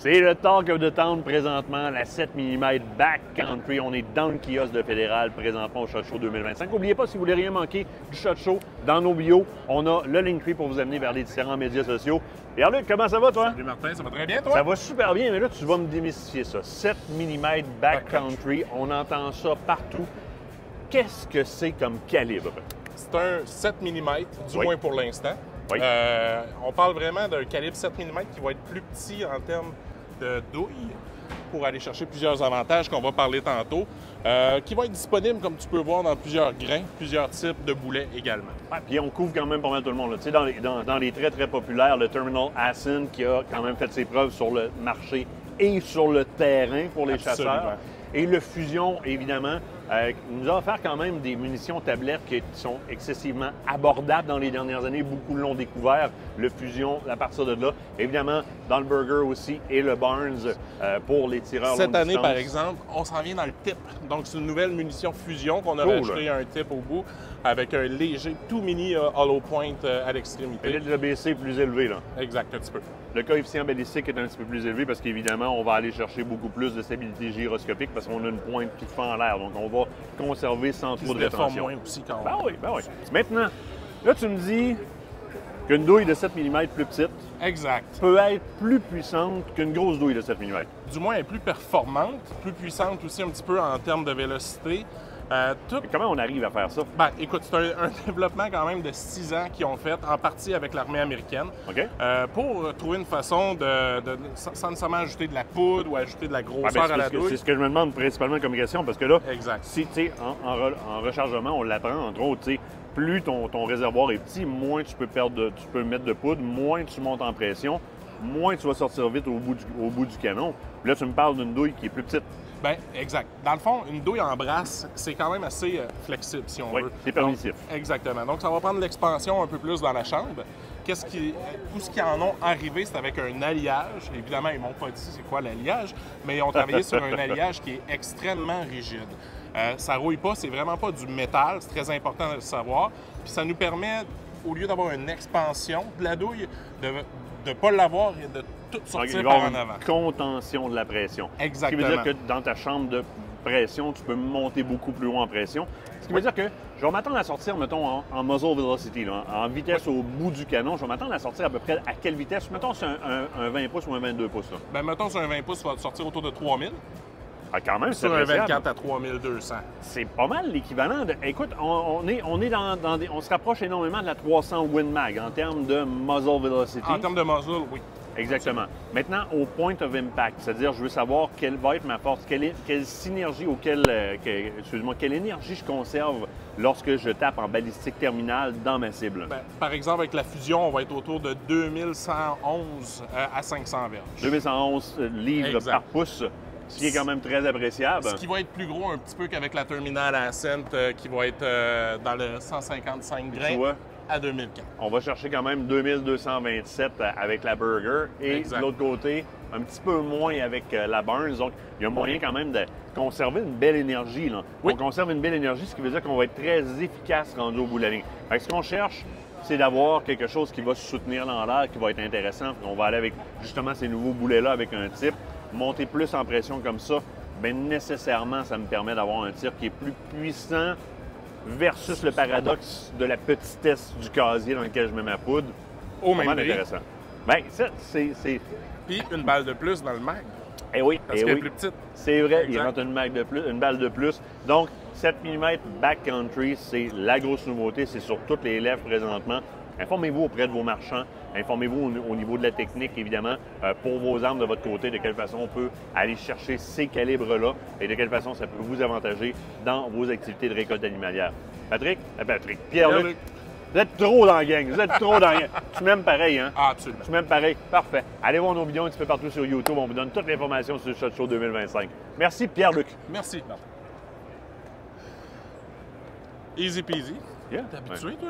C'est le Talk of the Town présentement, la 7 mm Backcountry. On est dans le kiosque de Fédéral présentement au SHOT Show 2025. N'oubliez pas, si vous voulez rien manquer du SHOT Show, dans nos bios, on a le Linktree pour vous amener vers les différents médias sociaux. Pierre-Luc, comment ça va, toi? Salut Martin, ça va très bien, toi? Ça va super bien, mais là, tu vas me démystifier ça. 7 mm Backcountry, on entend ça partout. Qu'est-ce que c'est comme calibre? C'est un 7 mm, du Oui. moins pour l'instant. Oui. On parle vraiment d'un calibre 7 mm qui va être plus petit en termes de douille pour aller chercher plusieurs avantages qu'on va parler tantôt, qui va être disponible, comme tu peux voir, dans plusieurs grains, plusieurs types de boulets également. Ouais, puis on couvre quand même pas mal tout le monde. Tu sais, dans les très, très populaires, le Terminal Asin qui a quand même fait ses preuves sur le marché et sur le terrain pour les Absolument. chasseurs. Et le Fusion, évidemment, nous a offert quand même des munitions tablettes qui sont excessivement abordables dans les dernières années. Beaucoup l'ont découvert, le Fusion, à partir de là. Évidemment, dans le Burger aussi et le Barnes pour les tireurs Cette longue année, distance. par exemple, on s'en vient dans le tip. Donc, c'est une nouvelle munition Fusion qu'on a Cool. rajouté un tip au bout avec un léger tout mini hollow point à Et l'extrémité. là, le BC est plus élevé, là. Exact, un petit peu. Le coefficient balistique est un petit peu plus élevé parce qu'évidemment, on va aller chercher beaucoup plus de stabilité gyroscopique parce qu'on a une pointe qui fend en l'air. Donc, on va conserver sans Qui trop se de déforme rétention. moins aussi quand Ben même. oui, ben oui. Maintenant, là, tu me dis qu'une douille de 7 mm plus petite Exact. peut être plus puissante qu'une grosse douille de 7 mm. Du moins, elle est plus performante, plus puissante aussi un petit peu en termes de vélocité. Tout Et comment on arrive à faire ça? Ben, écoute, c'est un développement quand même de 6 ans qu'ils ont fait, en partie avec l'armée américaine, OK? pour trouver une façon sans nécessairement ajouter de la poudre ou ajouter de la Ah, ben, grosseur à la c'est douille. ce que je me demande principalement comme question parce que là, Exact. si tu sais, en rechargement, on l'apprend, entre autres, tu sais, plus ton réservoir est petit, moins tu peux mettre de poudre, moins tu montes en pression, moins tu vas sortir vite au bout du canon. Puis là, tu me parles d'une douille qui est plus petite. Ben, exact. Dans le fond, une douille en brasse, c'est quand même assez flexible, si on Oui, veut. c'est permissif. Donc, exactement. Donc, ça va prendre l'expansion un peu plus dans la chambre. Tout ce qu'ils en ont arrivé, c'est avec un alliage. Évidemment, ils m'ont pas dit c'est quoi l'alliage, mais ils ont travaillé sur un alliage qui est extrêmement rigide. Ça rouille pas, c'est vraiment pas du métal, c'est très important de le savoir. Puis ça nous permet, au lieu d'avoir une expansion de la douille, de ne pas l'avoir et de tout Donc, sortir il va y par avoir en avant. une contention de la pression. Exactement. Ce qui veut dire que dans ta chambre de pression, tu peux monter beaucoup plus loin en pression. Ce qui veut dire que je vais m'attendre à sortir, mettons, en muzzle velocity, là, en vitesse au bout du canon. Je vais m'attendre à sortir à peu près à quelle vitesse? Mettons, c'est un 20 pouces ou un 22 pouces. Là. Ben, mettons, sur un 20 pouces, ça va sortir autour de 3000. Ah, quand même, c'est Sur un appréciable. 24 à 3200. C'est pas mal l'équivalent de. Écoute, on se rapproche énormément de la 300 Win Mag en termes de muzzle velocity. En termes de muzzle, oui. Exactement. Maintenant, au point of impact, c'est-à-dire, je veux savoir quelle va être ma force, quelle synergie ou quelle énergie je conserve lorsque je tape en balistique terminale dans ma cible. Ben, par exemple, avec la fusion, on va être autour de 2111 à 500 verges. 2111 livres Exact. par pouce, ce qui est quand même très appréciable. Ce qui va être plus gros un petit peu qu'avec la Terminal Ascent, qui va être dans le 155 Tu grains vois, à 2004. on va chercher quand même 2227 avec la Burger et Exact. de l'autre côté, un petit peu moins avec la Barnes. Donc, il y a moyen quand même de conserver une belle énergie. Là. Oui. On conserve une belle énergie, ce qui veut dire qu'on va être très efficace rendu au bout de la ligne. Fait que ce qu'on cherche, c'est d'avoir quelque chose qui va se soutenir dans l'air, qui va être intéressant. On va aller avec justement ces nouveaux boulets-là avec un type. Monter plus en pression comme ça, bien nécessairement, ça me permet d'avoir un tir qui est plus puissant versus le paradoxe de la petitesse du casier dans lequel je mets ma poudre. Au Pas même mal prix. intéressant. Bien, ça, c'est... Puis une balle de plus dans le mag, Eh oui, parce eh qu'elle est oui. plus petite. C'est vrai, il Exact. rentre une balle de plus. Donc, 7 mm Backcountry, c'est la grosse nouveauté. C'est sur toutes les lèvres présentement. Informez-vous auprès de vos marchands. Informez-vous au niveau de la technique, évidemment, pour vos armes de votre côté, de quelle façon on peut aller chercher ces calibres-là et de quelle façon ça peut vous avantager dans vos activités de récolte animalière. Pierre-Luc, vous êtes trop dans la gang. Vous êtes trop dans la gang. Tu m'aimes pareil, hein? Ah, absolument. Tu m'aimes pareil? Parfait. Allez voir nos vidéos un petit peu partout sur YouTube. On vous donne toute l'information sur le SHOT Show 2025. Merci, Pierre-Luc. Merci. Easy peasy. Yeah. T'es habitué, toi,